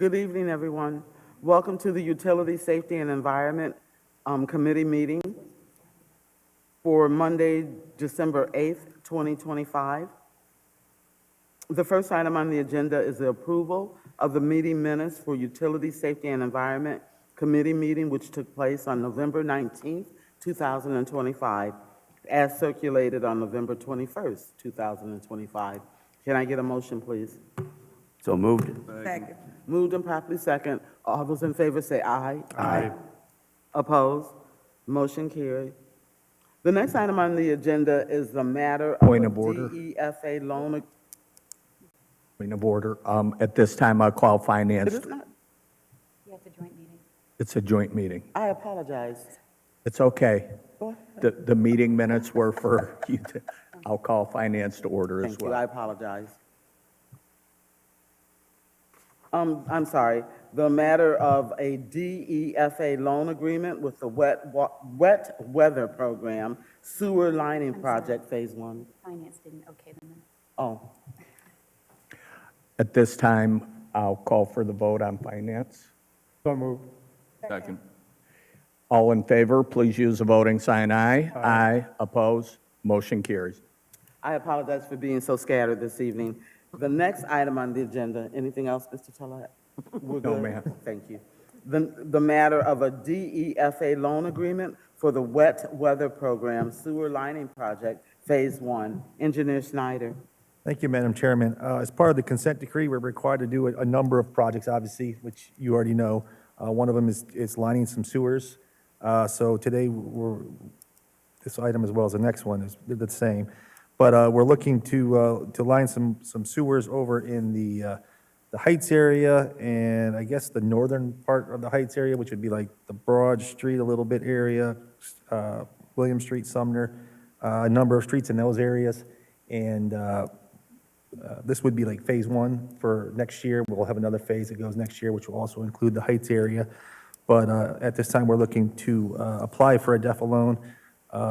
Good evening, everyone. Welcome to the Utility Safety and Environment Committee meeting for Monday, December 8th, 2025. The first item on the agenda is the approval of the meeting minutes for Utility Safety and Environment Committee meeting, which took place on November 19th, 2025, as circulated on November 21st, 2025. Can I get a motion, please? So moved. Second. Moved and properly second. All those in favor say aye. Aye. Opposed? Motion carried. The next item on the agenda is the matter of Point a of order. DEFA loan. Point of order. At this time, I'll call It finance. is not, Yeah, it's a joint meeting. It's a joint meeting. I apologize. It's okay. Go ahead. The meeting minutes were for you to, I'll call finance to order as Thank you, I well. apologize. I'm sorry, the matter of a DEFA loan agreement with the wet weather program sewer lining project phase one. Finance didn't okay the minutes. Oh, At this time, I'll call for the vote on finance. So moved. Second. All in favor, please use the voting sign aye. Aye. Opposed? Motion carries. I apologize for being so scattered this evening. The next item on the agenda, anything else, Mr. Tolet? We're No, good? ma'am. Thank you. The matter of a DEFA loan agreement for the wet weather program sewer lining project, phase one. Engineer Snyder. Thank you, Madam Chairman. As part of the consent decree, we're required to do a number of projects, obviously, which you already know. One of them is lining some sewers. So today, this item as well as the next one is the same. But we're looking to line some sewers over in the Heights area and I guess the northern part of the Heights area, which would be like the Broad Street a little bit area, William Street, Sumner, a number of streets in those areas. And this would be like phase one for next year. We'll have another phase that goes next year, which will also include the Heights area. But at this time, we're looking to apply for a DEFA loan.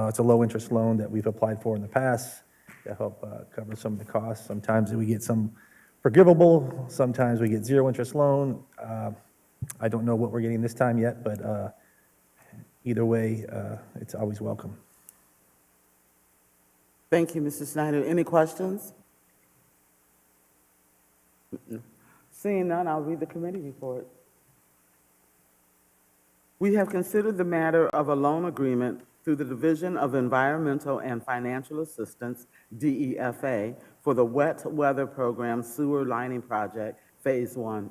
It's a low-interest loan that we've applied for in the past to help cover some of the costs. Sometimes we get some forgivable, sometimes we get zero-interest loan. I don't know what we're getting this time yet, but either way, it's always welcome. Thank you, Mr. Snyder. Any questions? Seeing none, I'll read the committee report. We have considered the matter of a loan agreement through the Division of Environmental and Financial Assistance, DEFA, for the wet weather program sewer lining project, phase one.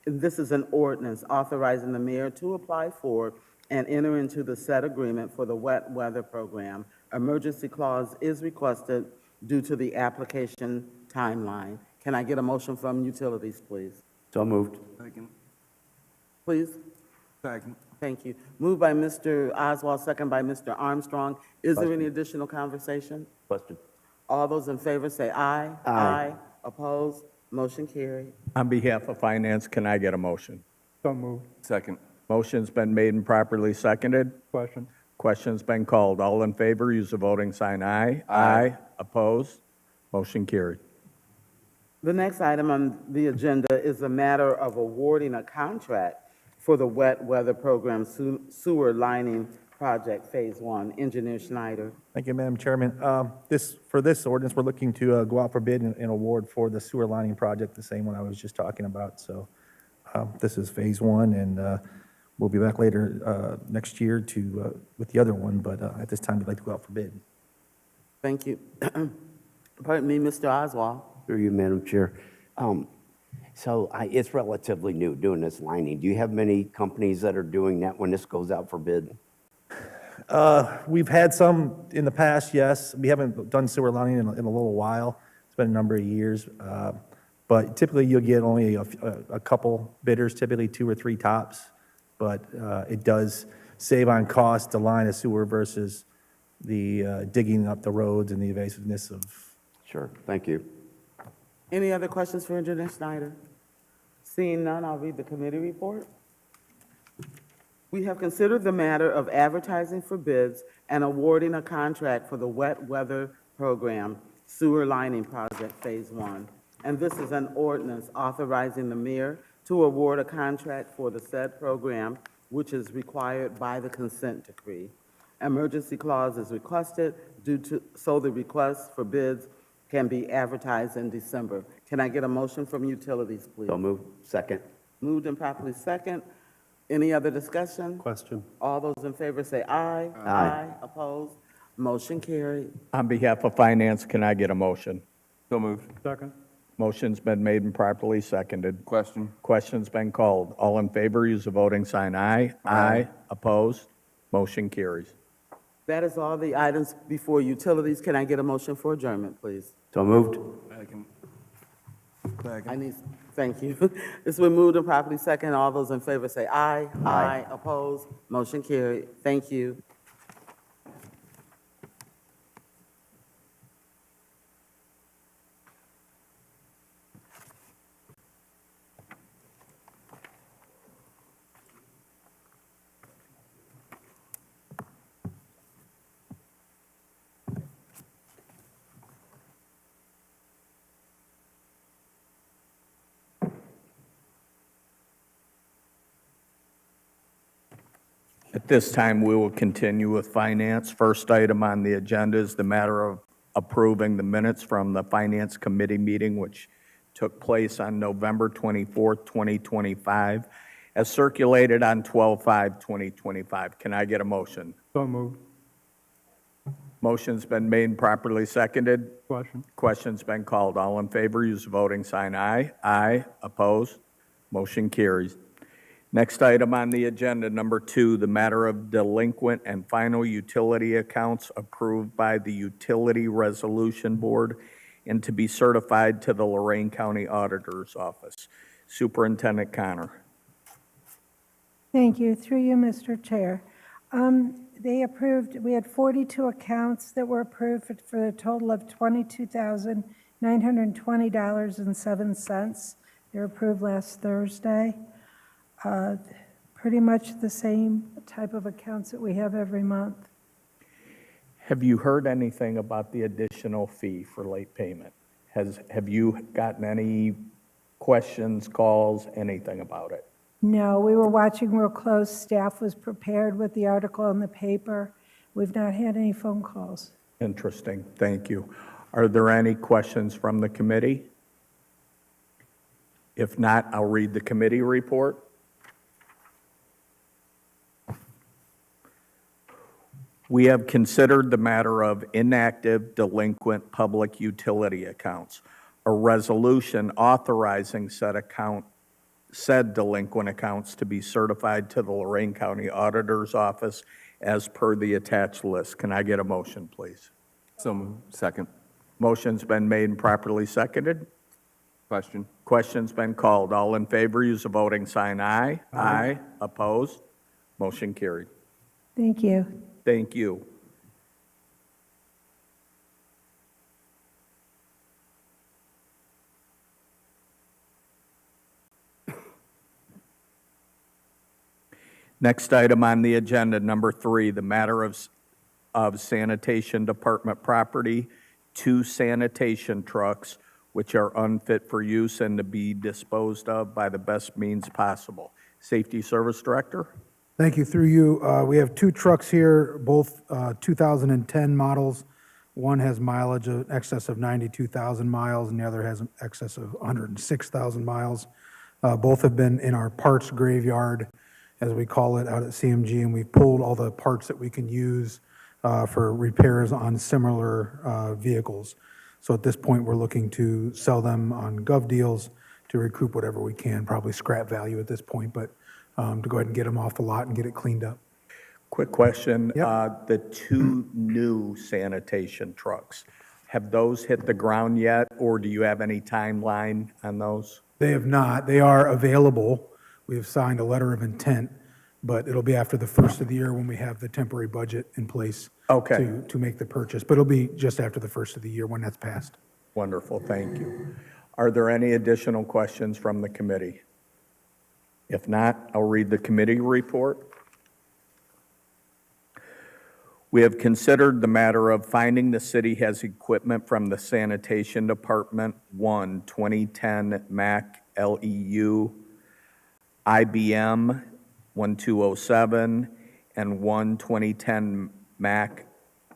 This is an ordinance authorizing the mayor to apply for and enter into the said agreement for the wet weather program. Emergency clause is requested due to the application timeline. Can I get a motion from utilities, please? So moved. Second. Please? Second. Thank you. Moved by Mr. Oswald, second by Mr. Armstrong. Is there any Question. additional conversation? Question. All those in favor say aye. Aye. Opposed? Motion carried. On behalf of finance, can I get a motion? So moved. Second. Motion's been made and properly seconded. Question. Question's been called. All in favor, use the voting sign aye. Aye. Opposed? Motion carried. The next item on the agenda is a matter of awarding a contract for the wet weather program sewer lining project, phase one. Engineer Schneider. Thank you, Madam Chairman. For this ordinance, we're looking to go out for bid and award for the sewer lining project, the same one I was just talking about. So this is phase one, and we'll be back later next year with the other one, but at this time, we'd like to go out for bid. Thank you. Pardon me, Mr. Oswald. Through you, Madam Chair. It's relatively new, doing this lining. Do you have many companies that are doing that when this goes out for bid? We've had some in the past, yes. We haven't done sewer lining in a little while. It's been a number of years. But typically, you'll get only a couple bidders, typically 2 or 3 tops. But it does save on cost to line a sewer versus the digging up the roads and the evasiveness of. Sure, thank you. Any other questions for Engineer Snyder? Seeing none, I'll read the committee report. We have considered the matter of advertising for bids and awarding a contract for the wet weather program sewer lining project, phase one. And this is an ordinance authorizing the mayor to award a contract for the said program, which is required by the consent decree. Emergency clause is requested so the request for bids can be advertised in December. Can I get a motion from utilities, please? So moved. Second. Moved and properly second. Any other discussion? Question. All those in favor say aye. Aye. Opposed? Motion carried. On behalf of Finance, can I get a motion? So moved. Second. Motion's been made and properly seconded. Question. Question's been called. All in favor, use the voting sign aye. Aye. Opposed? Motion carries. That is all the items before utilities. Can I get a motion for adjournment, please? So moved. Thank you. It's been moved and properly second. All those in favor say aye. Aye. Opposed? Motion carried. Thank you. At this time, we will continue with Finance. First item on the agenda is the matter of approving the minutes from the Finance Committee meeting, which took place on November 24th, 2025, as circulated on 12/5/2025. Can I get a motion? So moved. Motion's been made and properly seconded. Question. Question's been called. All in favor, use the voting sign aye. Aye. Opposed? Motion carries. Next item on the agenda, number 2, the matter of delinquent and final utility accounts approved by the Utility Resolution Board and to be certified to the Lorraine County Auditor's Office. Superintendent Connor. Thank you. Through you, Mr. Chair. They approved, we had 42 accounts that were approved for a total of $22,920.07. They were approved last Thursday. Pretty much the same type of accounts that we have every month. Have you heard anything about the additional fee for late payment? Have you gotten any questions, calls, anything about it? No, we were watching real close. Staff was prepared with the article in the paper. We've not had any phone calls. Interesting, thank you. Are there any questions from the committee? If not, I'll read the committee report. We have considered the matter of inactive delinquent public utility accounts. A resolution authorizing said delinquent accounts to be certified to the Lorraine County Auditor's Office as per the attached list. Can I get a motion, please? So moved. Second. Motion's been made and properly seconded. Question. Question's been called. All in favor, use the voting sign aye. Aye. Opposed? Motion carried. Thank you. Thank you. Next item on the agenda, number 3, the matter of sanitation department property, 2 sanitation trucks, which are unfit for use and to be disposed of by the best means possible. Safety Service Director? Thank you. Through you, we have 2 trucks here, both 2010 models. One has mileage in excess of 92,000 miles, and the other has an excess of 106,000 miles. Both have been in our parts graveyard, as we call it, out at CMG, and we've pulled all the parts that we can use for repairs on similar vehicles. So at this point, we're looking to sell them on gov deals to recoup whatever we can, probably scrap value at this point, but to go ahead and get them off the lot and get it cleaned up. Quick question. Yep. The 2 new sanitation trucks, have those hit the ground yet, or do you have any timeline on those? They have not. They are available. We have signed a letter of intent, but it'll be after the first of the year when we have the temporary budget in place Okay. to make the purchase. But it'll be just after the first of the year when that's passed. Wonderful, thank you. Are there any additional questions from the committee? If not, I'll read the committee report. We have considered the matter of finding the city has equipment from the Sanitation Department, 1 2010 Mack LEU IBM 1207, and one 2010 Mac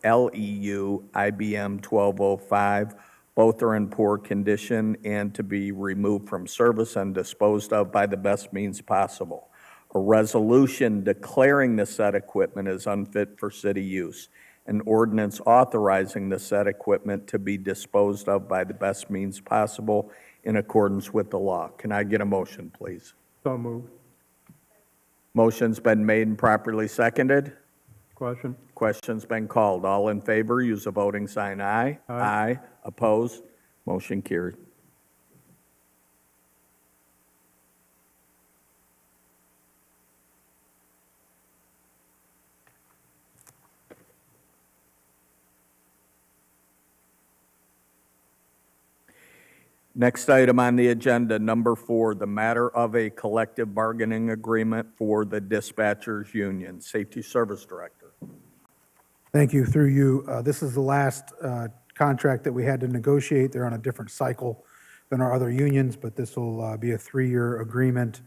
LEU IBM 1205. Both are in poor condition and to be removed from service and disposed of by the best means possible. A resolution declaring the said equipment as unfit for city use. An ordinance authorizing the said equipment to be disposed of by the best means possible in accordance with the law. Can I get a motion, please? So moved. Motion's been made and properly seconded. Question? Question's been called. All in favor, use the voting sign aye. Aye. Opposed? Motion carried. Next item on the agenda, number 4, the matter of a collective bargaining agreement for the dispatchers union. Safety Service Director. Thank you. Through you, this is the last contract that we had to negotiate. They're on a different cycle than our other unions, but this will be a 3-year agreement.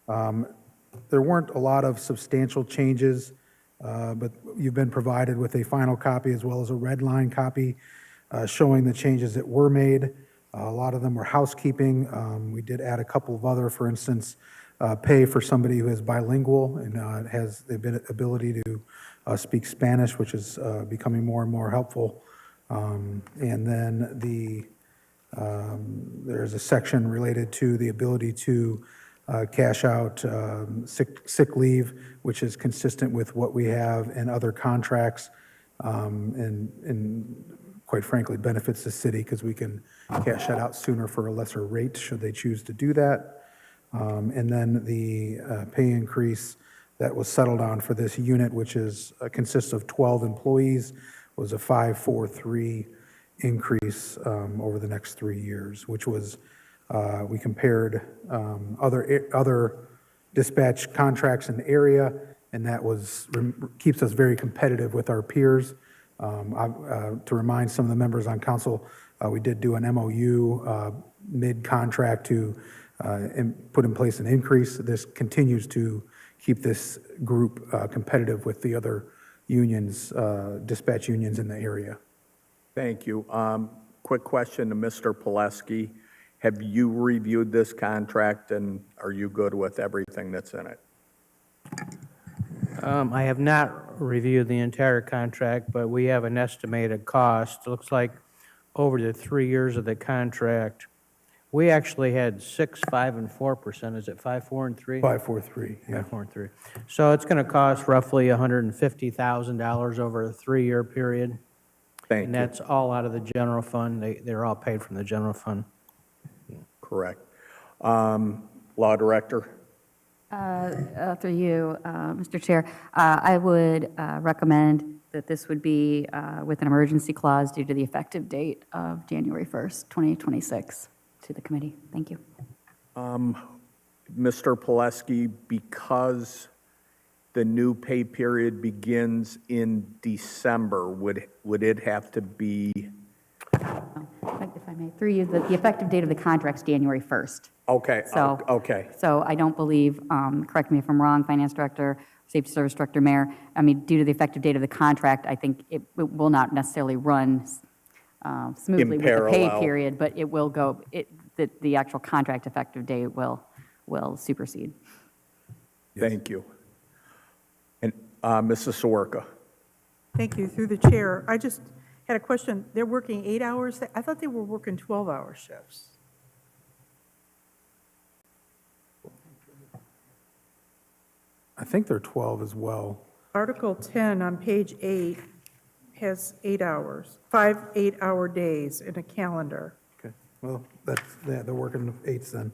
There weren't a lot of substantial changes, but you've been provided with a final copy as well as a red line copy showing the changes that were made. A lot of them were housekeeping. We did add a couple of other, for instance, pay for somebody who is bilingual and has the ability to speak Spanish, which is becoming more and more helpful. And then there's a section related to the ability to cash out sick leave, which is consistent with what we have in other contracts, and quite frankly, benefits the city because we can cash that out sooner for a lesser rate should they choose to do that. And then the pay increase that was settled on for this unit, which consists of 12 employees, was a 543 increase over the next 3 years, which was, we compared other dispatch contracts in the area, and that keeps us very competitive with our peers. To remind some of the members on council, we did do an MOU mid-contract to put in place an increase. This continues to keep this group competitive with the other unions, dispatch unions in the area. Thank you. Quick question to Mr. Pileski. Have you reviewed this contract, and are you good with everything that's in it? I have not reviewed the entire contract, but we have an estimated cost. It looks like over the 3 years of the contract, we actually had 6, 5, and 4%. Is it 5, 4, and 3? 543, yeah. 5, 4, and 3. So it's going to cost roughly $150,000 over a 3-year period. Thank And you. that's all out of the general fund. They're all paid from the general fund. Correct. Law Director? Through you, Mr. Chair, I would recommend that this would be with an emergency clause due to the effective date of January 1st, 2026, to the committee. Thank you. Mr. Pileski, because the new pay period begins in December, would it have to be? If I may, through you, the effective date of the contract's January 1st. Okay, So, okay. So I don't believe, correct me if I'm wrong, Finance Director, Safety Service Director, Mayor, I mean, due to the effective date of the contract, I think it will not necessarily run smoothly with the pay parallel. period, but it will go, the actual contract effective date will supersede. Thank you. And Mrs. Soroka? Thank you. Through the chair, I just had a question. They're working 8 hours? I thought they were working 12-hour shifts. I think they're 12 as well. Article 10 on page 8 has 8 hours, 5 8-hour days in a calendar. Okay, well, they're working 8s then.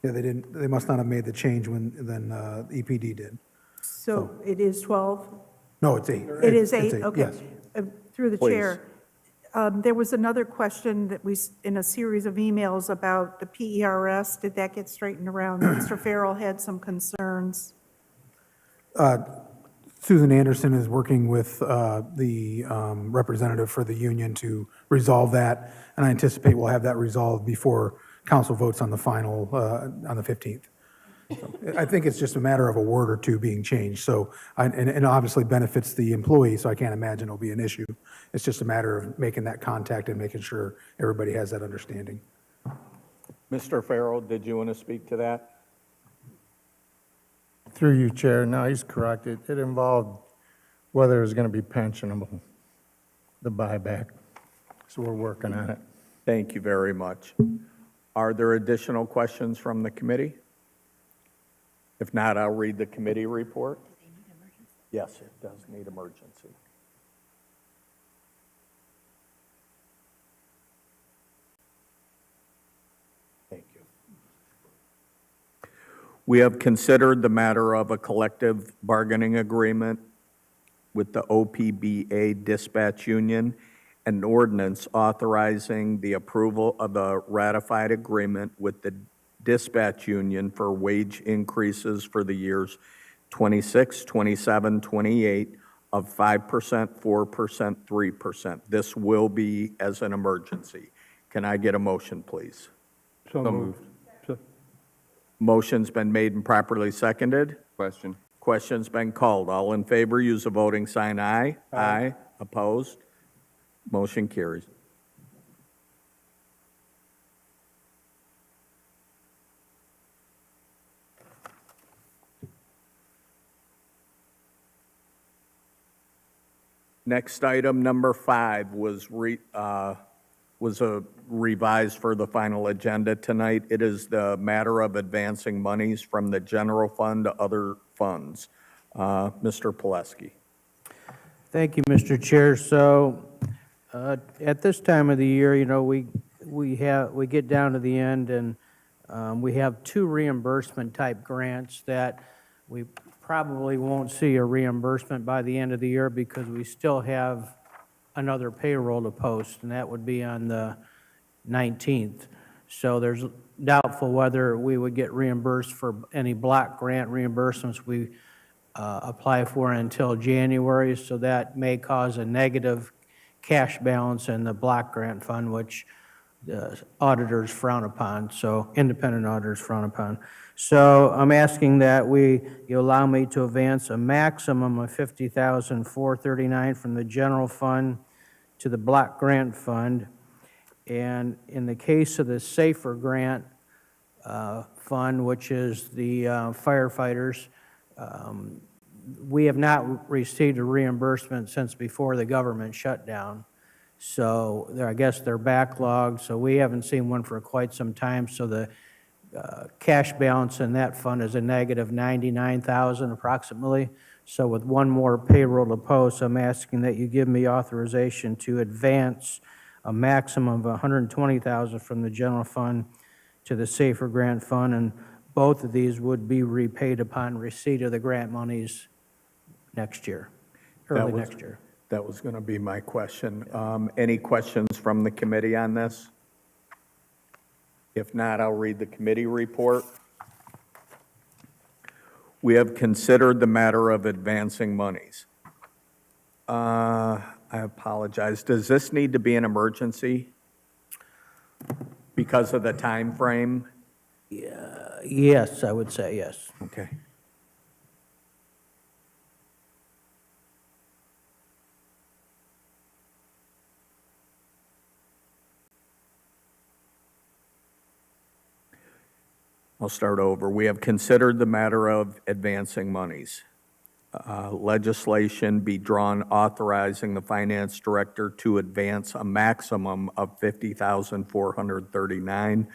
Yeah, they must not have made the change when EPD did. So it is 12? No, it's 8. It is 8, It's okay. Yes. Through the Please. chair, there was another question that in a series of emails about the PERS. Did that get straightened around? Mr. Farrell had some concerns. Susan Anderson is working with the representative for the union to resolve that, and I anticipate we'll have that resolved before council votes on the final, on the 15th. I think it's just a matter of a word or two being changed, so, and obviously benefits the employee, so I can't imagine it'll be an issue. It's just a matter of making that contact and making sure everybody has that understanding. Mr. Farrell, did you want to speak to that? Through you, Chair. No, he's correct. It involved whether it was going to be pensionable, the buyback. So we're working on it. Thank you very much. Are there additional questions from the committee? If not, I'll read the committee report. Yes, it does need emergency. Thank you. We have considered the matter of a collective bargaining agreement with the OPBA Dispatch Union, an ordinance authorizing the approval of a ratified agreement with the Dispatch Union for wage increases for the years 26, 27, 28 of 5%, 4%, 3%. This will be as an emergency. Can I get a motion, please? So moved. Motion's been made and properly seconded. Question. Question's been called. All in favor, use the voting sign aye. Aye. Opposed? Motion carries. Next item, number 5, was revised for the final agenda tonight. It is the matter of advancing monies from the general fund to other funds. Mr. Pileski. Thank you, Mr. Chair. So at this time of the year, you know, we get down to the end, and we have 2 reimbursement type grants that we probably won't see a reimbursement by the end of the year because we still have another payroll to post, and that would be on the 19th. So there's doubtful whether we would get reimbursed for any block grant reimbursements we apply for until January, so that may cause a negative cash balance in the block grant fund, which the auditors frown upon, so independent auditors frown upon. So I'm asking that you allow me to advance a maximum of $50,439 from the general fund to the block grant fund. And in the case of the SAFER grant fund, which is the firefighters, we have not received a reimbursement since before the government shutdown. So I guess they're backlogged, so we haven't seen one for quite some time. So the cash balance in that fund is a negative $99,000 approximately. So with one more payroll to post, I'm asking that you give me authorization to advance a maximum of $120,000 from the general fund to the SAFER grant fund, and both of these would be repaid upon receipt of the grant monies next year, early next year. That was going to be my question. Any questions from the committee on this? If not, I'll read the committee report. We have considered the matter of advancing monies. I apologize. Does this need to be an emergency because of the time frame? Yes, I would say yes. Okay. I'll start over. We have considered the matter of advancing monies. Legislation be drawn authorizing the finance director to advance a maximum of $50,439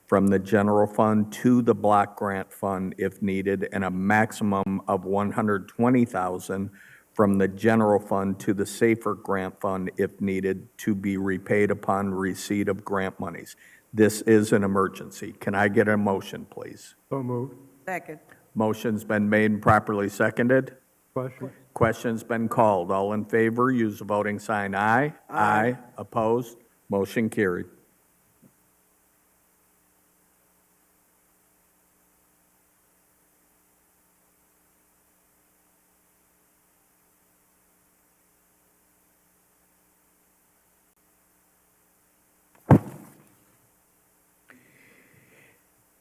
from the general fund to the block grant fund if needed, and a maximum of $120,000 from the general fund to the SAFER grant fund if needed, to be repaid upon receipt of grant monies. This is an emergency. Can I get a motion, please? So moved. Second. Motion's been made and properly seconded. Question. Question's been called. All in favor, use the voting sign aye. Aye. Opposed? Motion carried.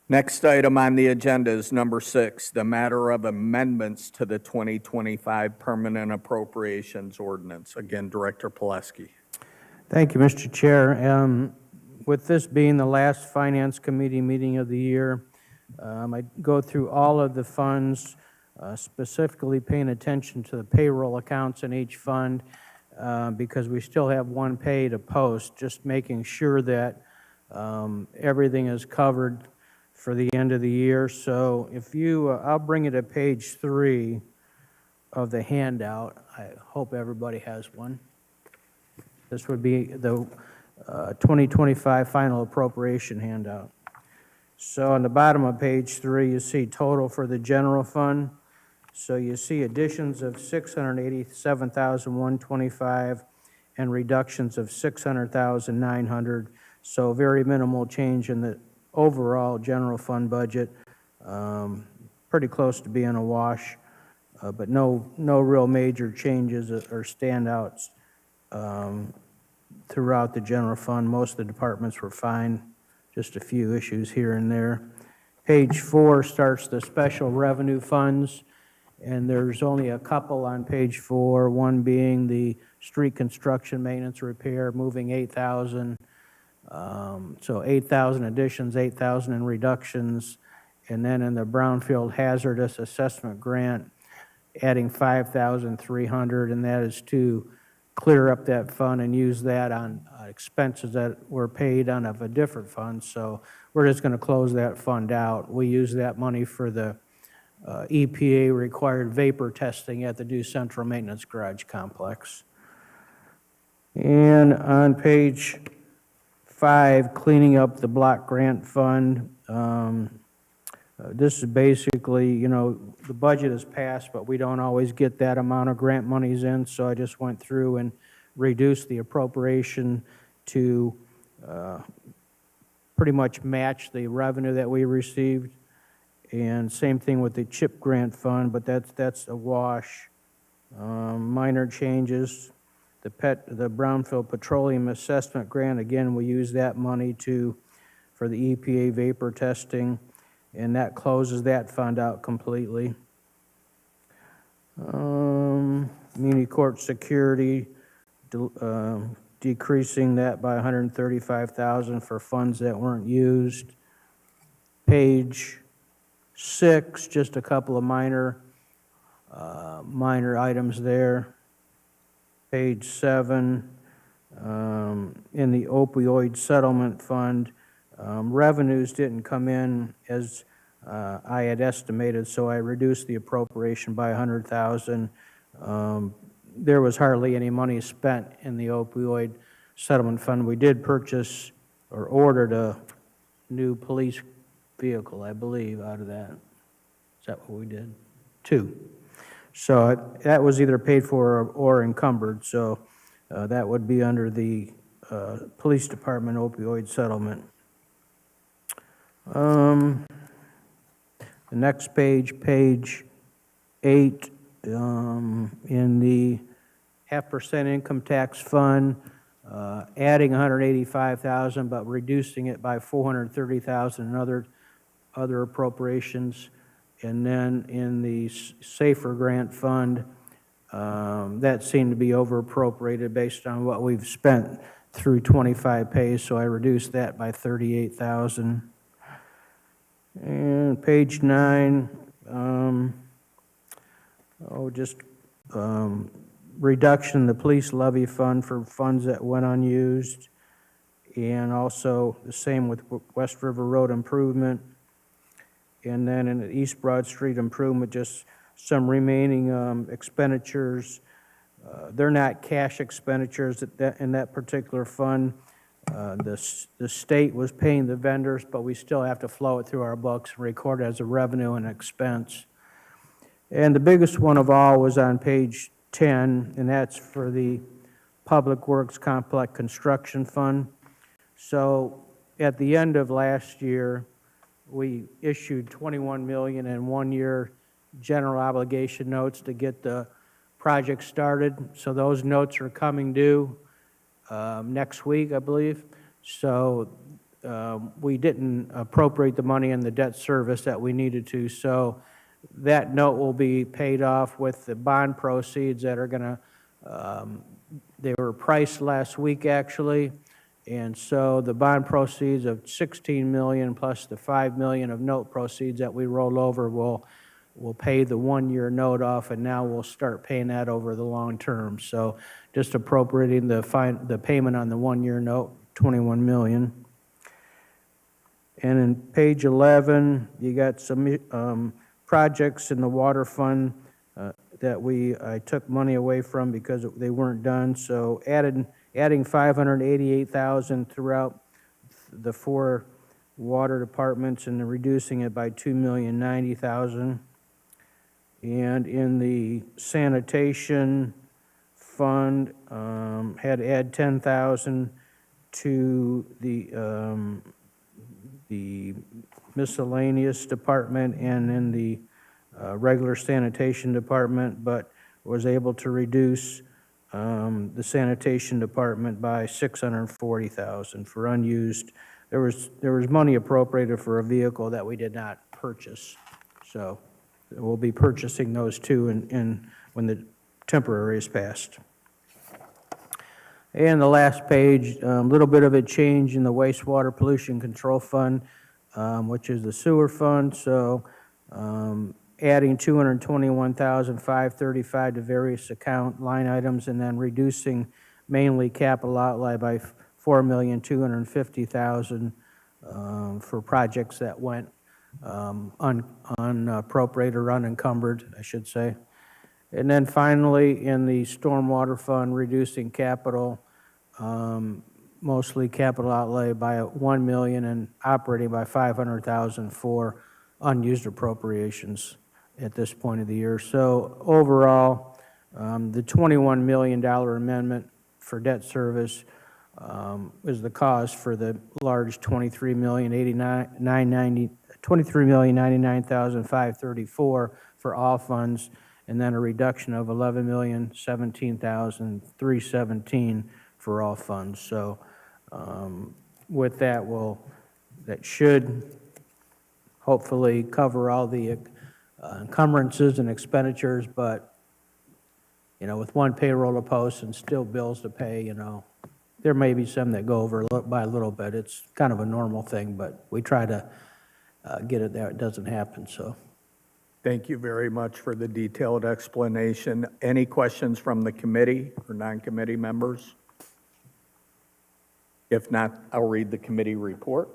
Next item on the agenda is number 6, the matter of amendments to the 2025 Permanent Appropriations Ordinance. Again, Director Pileski. Thank you, Mr. Chair. With this being the last Finance Committee meeting of the year, I go through all of the funds, specifically paying attention to the payroll accounts in each fund, because we still have one pay to post, just making sure that everything is covered for the end of the year. So if you, I'll bring you to page 3 of the handout. I hope everybody has one. This would be the 2025 final appropriation handout. So on the bottom of page 3, you see total for the general fund. So you see additions of $687,125 and reductions of $600,900. So very minimal change in the overall general fund budget. Pretty close to being a wash, but no real major changes or standouts throughout the general fund. Most of the departments were fine, just a few issues here and there. Page 4 starts the special revenue funds, and there's only a couple on page 4, one being the street construction maintenance repair, moving 8,000. So 8,000 additions, 8,000 in reductions, and then in the Brownfield Hazardous Assessment Grant, adding 5,300, and that is to clear up that fund and use that on expenses that were paid out of a different fund. So we're just going to close that fund out. We use that money for the EPA required vapor testing at the Dew Central Maintenance Garage Complex. And on page 5, cleaning up the block grant fund. This is basically, you know, the budget is passed, but we don't always get that amount of grant monies in, so I just went through and reduced the appropriation to pretty much match the revenue that we received. And same thing with the CHIP grant fund, but that's a wash. Minor changes. The Brownfield Petroleum Assessment Grant, again, we use that money for the EPA vapor testing, and that closes that fund out completely. Community court security, decreasing that by $135,000 for funds that weren't used. Page 6, just a couple of minor items there. Page 7, in the opioid settlement fund, revenues didn't come in as I had estimated, so I reduced the appropriation by $100,000. There was hardly any money spent in the opioid settlement fund. We did purchase or ordered a new police vehicle, I believe, out of that. Is that what we did? 2. So that was either paid for or encumbered, so that would be under the police department opioid settlement. The next page, page 8, in the 0.5% income tax fund, adding $185,000, but reducing it by $430,000 in other appropriations. And then in the SAFER grant fund, that seemed to be over appropriated based on what we've spent through 25 pays, so I reduced that by $38,000. And page 9, reduction in the police levy fund for funds that went unused, and also the same with West River Road improvement. And then in the East Broad Street improvement, just some remaining expenditures. They're not cash expenditures in that particular fund. The state was paying the vendors, but we still have to flow it through our books and record it as a revenue and expense. And the biggest one of all was on page 10, and that's for the Public Works Complex Construction Fund. So at the end of last year, we issued $21 million in one-year general obligation notes to get the project started. So those notes are coming due next week, I believe. So we didn't appropriate the money in the debt service that we needed to, so that note will be paid off with the bond proceeds that are going to, they were priced last week, actually, and so the bond proceeds of 16 million plus the 5 million of note proceeds that we rolled over will pay the one-year note off, and now we'll start paying that over the long term. So just appropriating the payment on the one-year note, 21 million. And in page 11, you got some projects in the water fund that I took money away from because they weren't done. So adding 588,000 throughout the 4 water departments and then reducing it by 2,090,000. And in the sanitation fund, had to add 10,000 to the miscellaneous department and in the regular sanitation department, but was able to reduce the sanitation department by 640,000 for unused. There was money appropriated for a vehicle that we did not purchase, so we'll be purchasing those two when the temporary is passed. And the last page, a little bit of a change in the wastewater pollution control fund, which is the sewer fund. So adding 221,535 to various account line items, and then reducing mainly capital outlay by 4,250,000 for projects that went unappropriated or unencumbered, I should say. And then finally, in the stormwater fund, reducing capital, mostly capital outlay by 1 million and operating by 500,000 for unused appropriations at this point of the year. So overall, the $21 million amendment for debt service is the cause for the large $23,099,534 for all funds, and then a reduction of $11,017,317 for all funds. So with that, that should hopefully cover all the encumbrances and expenditures, but, with one payroll to post and still bills to pay, there may be some that go over by a little bit. It's kind of a normal thing, but we try to get it there. It doesn't happen, so. Thank you very much for the detailed explanation. Any questions from the committee or non-committee members? If not, I'll read the committee report.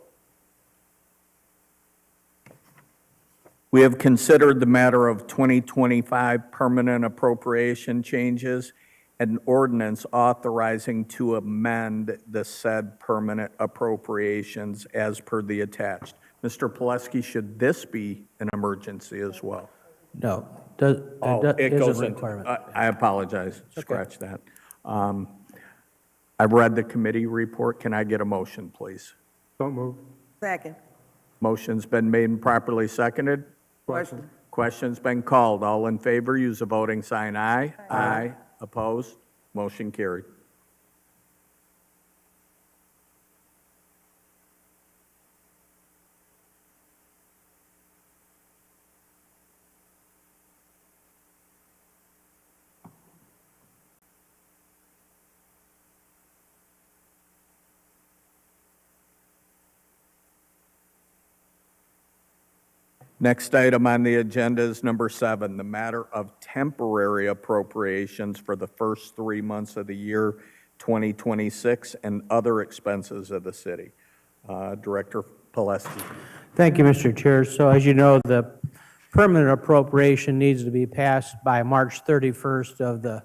We have considered the matter of 2025 permanent appropriation changes and ordinance authorizing to amend the said permanent appropriations as per the attached. Mr. Pileski, should this be an emergency as well? No. It is goes a into, requirement. I apologize, scratch that. I've read the committee report. Can I get a motion, please? Don't move. Second. Motion's been made and properly seconded. Question. Question's been called. All in favor, use the voting sign aye. Aye. Opposed? Motion carried. Next item on the agenda is number 7, the matter of temporary appropriations for the first 3 months of the year 2026 and other expenses of the city. Director Pileski. Thank you, Mr. Chair. So as you know, the permanent appropriation needs to be passed by March 31st of the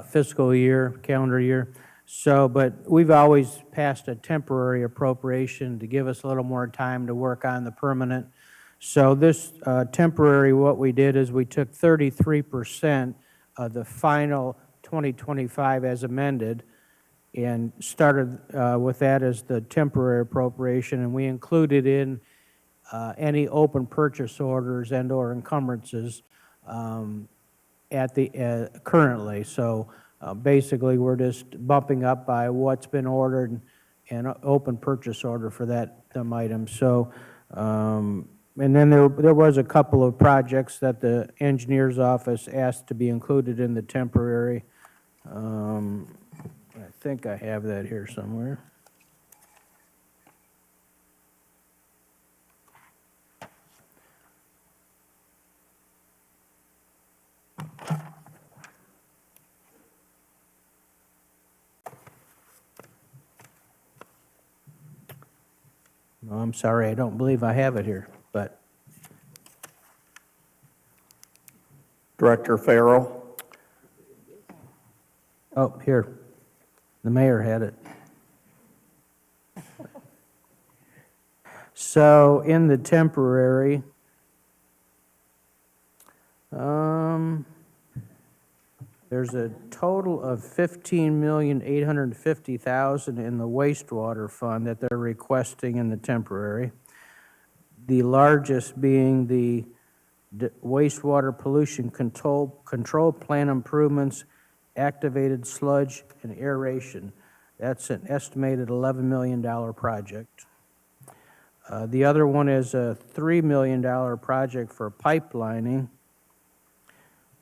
fiscal year, calendar year. So, but we've always passed a temporary appropriation to give us a little more time to work on the permanent. So this temporary, what we did is we took 33% of the final 2025 as amended and started with that as the temporary appropriation, and we included in any open purchase orders and or encumbrances at the currently. So basically, we're just bumping up by what's been ordered an open purchase order for them items. So, and then there was a couple of projects that the engineer's office asked to be included in the temporary. I think I have that here somewhere. No, I'm sorry, I don't believe I have it here, but Director Farrell? oh, here, the mayor had it. So in the temporary, there's a total of $15,850,000 in the wastewater fund that they're requesting in the temporary. The largest being the wastewater pollution control plan improvements, activated sludge and aeration. That's an estimated $11 million project. The other one is a $3 million project for pipelining,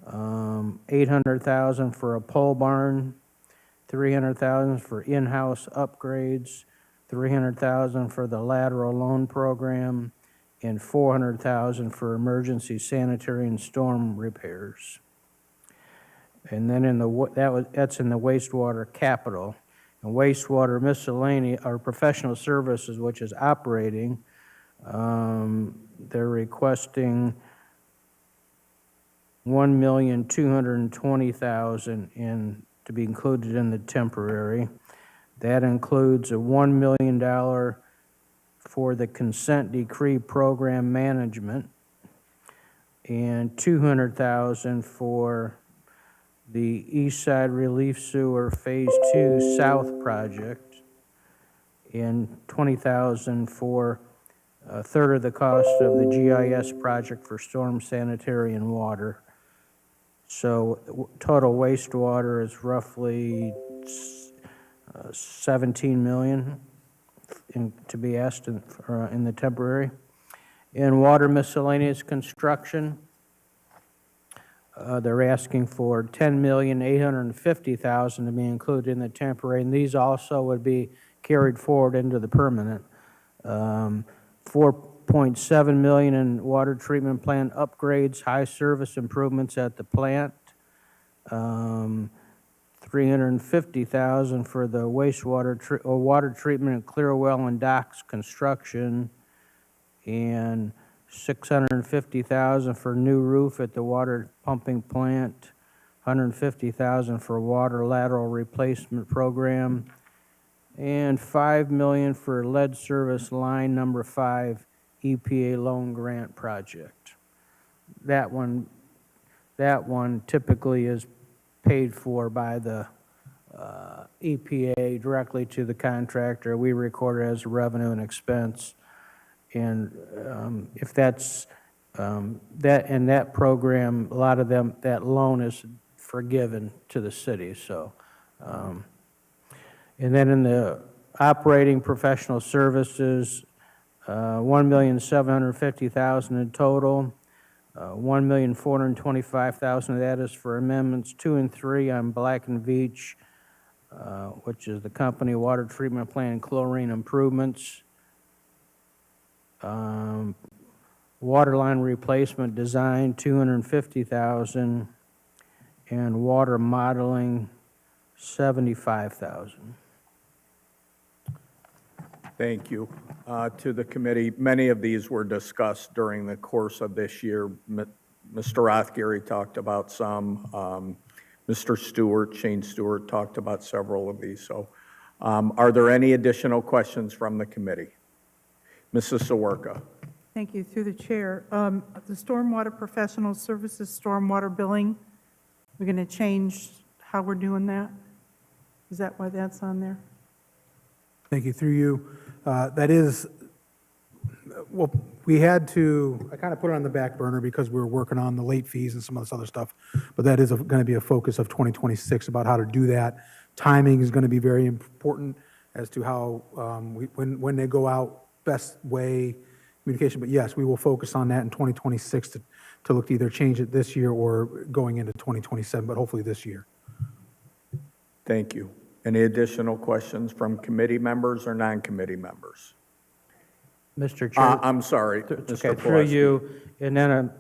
$800,000 for a pole barn, $300,000 for in-house upgrades, $300,000 for the lateral loan program, and $400,000 for emergency sanitary and storm repairs. And then that's in the wastewater capital. And wastewater miscellany, or professional services, which is operating, they're requesting $1,220,000 to be included in the temporary. That includes a $1 million for the consent decree program management and $200,000 for the East Side Relief Sewer Phase 2 South project, and $20,000 for a third of the cost of the GIS project for storm sanitary and water. So total wastewater is roughly 17 million to be asked in the temporary. In water miscellaneous construction, they're asking for $10,850,000 to be included in the temporary, and these also would be carried forward into the permanent. $4.7 million in water treatment plant upgrades, high service improvements at the plant. $350,000 for the wastewater or water treatment at Clearwell and docks construction, and $650,000 for new roof at the water pumping plant, $150,000 for water lateral replacement program, and $5 million for lead service line number 5 EPA loan grant project. That one typically is paid for by the EPA directly to the contractor. We record it as revenue and expense. And if that's, that program, a lot of them, that loan is forgiven to the city, so. And then in the operating professional services, $1,750,000 in total. $1,425,000 of that is for amendments 2 and 3 on Black and Veatch, which is the company water treatment plant and chlorine improvements. Water line replacement design, $250,000, and water modeling, $75,000. Thank you. To the committee, many of these were discussed during the course of this year. Mr. Rothgary talked about some. Mr. Stewart, Shane Stewart, talked about several of these. So are there any additional questions from the committee? Mrs. Sawerka. Thank you. Through the chair, the stormwater professional services, stormwater billing, we're going to change how we're doing that? Is that why that's on there? Thank you. Through you. That is, well, we had to, I kind of put it on the back burner because we were working on the late fees and some of this other stuff, but that is going to be a focus of 2026 about how to do that. Timing is going to be very important. as to how, when they go out, best way communication. But yes, we will focus on that in 2026 to look to either change it this year or going into 2027, but hopefully this year. Thank you. Any additional questions from committee members or non-committee members? Mr. Chair. I'm sorry, Okay, Mr. through Pulaski. you, and then,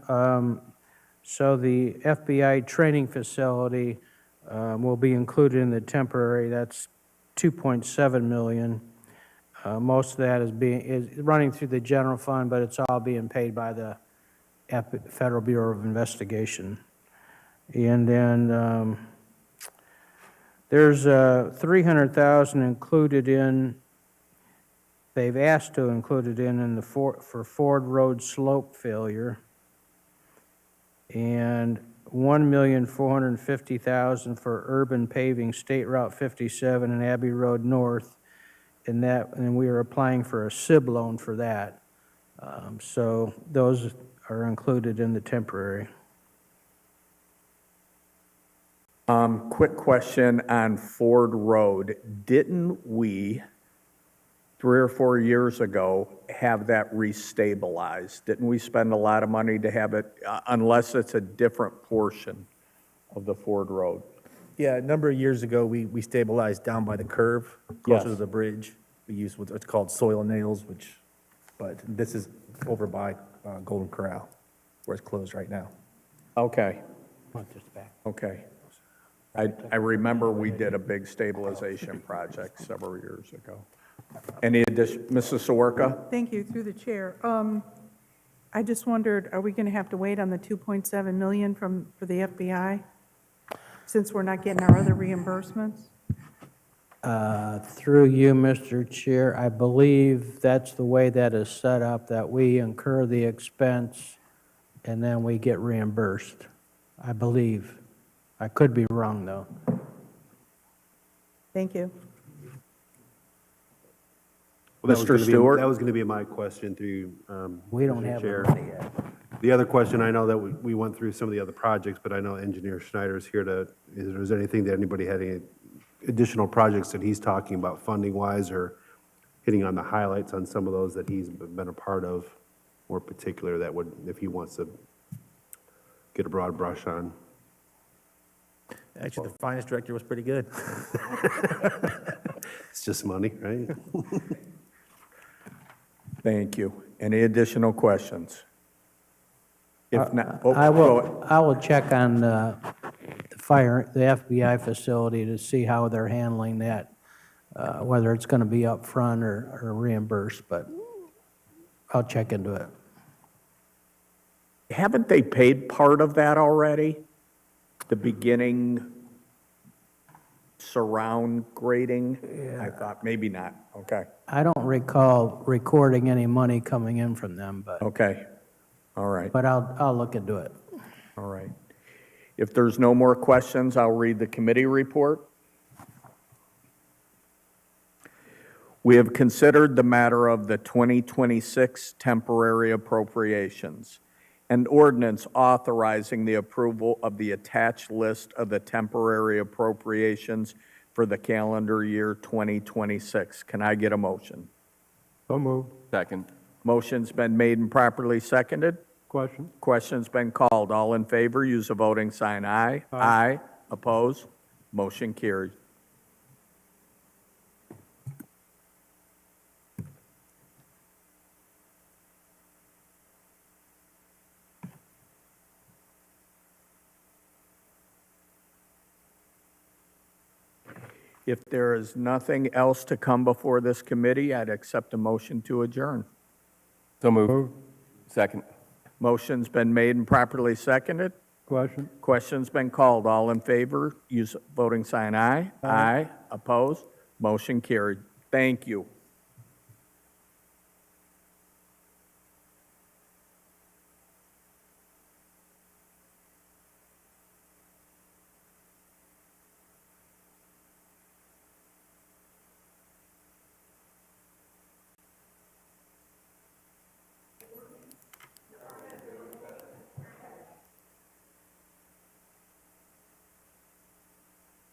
so the FBI training facility will be included in the temporary, that's 2.7 million. Most of that is running through the general fund, but it's all being paid by the Federal Bureau of Investigation. And then there's 300,000 included in, they've asked to include it in the for Ford Road slope failure. And 1,450,000 for urban paving, State Route 57 and Abbey Road North. And we are applying for a SIB loan for that. So those are included in the temporary. Quick question on Ford Road. Didn't we, 3 or 4 years ago, have that restabilized? Didn't we spend a lot of money to have it, unless it's a different portion of the Ford Road? Yeah, a number of years ago, we stabilized down by the curve, closer to Yes. the bridge. We used what's called soil nails, but this is over by Golden Corral, where it's closed right now. Okay, Want this back? okay. I remember we did a big stabilization project several years ago. Any addition, Mrs. Sawerka? Thank you, through the chair. I just wondered, are we going to have to wait on the 2.7 million for the FBI, since we're not getting our other reimbursements? Through you, Mr. Chair, I believe that's the way that is set up, that we incur the expense and then we get reimbursed, I believe. I could be wrong, though. Thank you. Well, that was Mr. gonna be- Stewart? That was going to be my question through. We don't Mr. have the Chair. money yet. The other question, I know that we went through some of the other projects, but I know Engineer Schneider's here is there anything that anybody had any additional projects that he's talking about funding-wise or hitting on the highlights on some of those that he's been a part of, more particular that would, if he wants to get a broad brush on? Actually, the finance director was pretty good. It's just money, right? Thank you. Any additional questions? If not, I go ahead. will check on the FBI facility to see how they're handling that, whether it's going to be upfront or reimbursed, but I'll check into it. Haven't they paid part of that already? The beginning surround grading? I thought, maybe not. Okay, I don't recall recording any money coming in from them, okay. All right, but I'll look into it. all right. If there's no more questions, I'll read the committee report. We have considered the matter of the 2026 temporary appropriations and ordinance authorizing the approval of the attached list of the temporary appropriations for the calendar year 2026. Can I get a motion? So moved. Second. Motion's been made and properly seconded. Question? Question's been called. All in favor, use the voting sign aye. Aye. Opposed? Motion carried. If there is nothing else to come before this committee, I'd accept a motion to adjourn. So moved. Second. Motion's been made and properly seconded. Question? Question's been called. All in favor, use voting sign aye. Aye. Opposed? Motion carried. Thank you.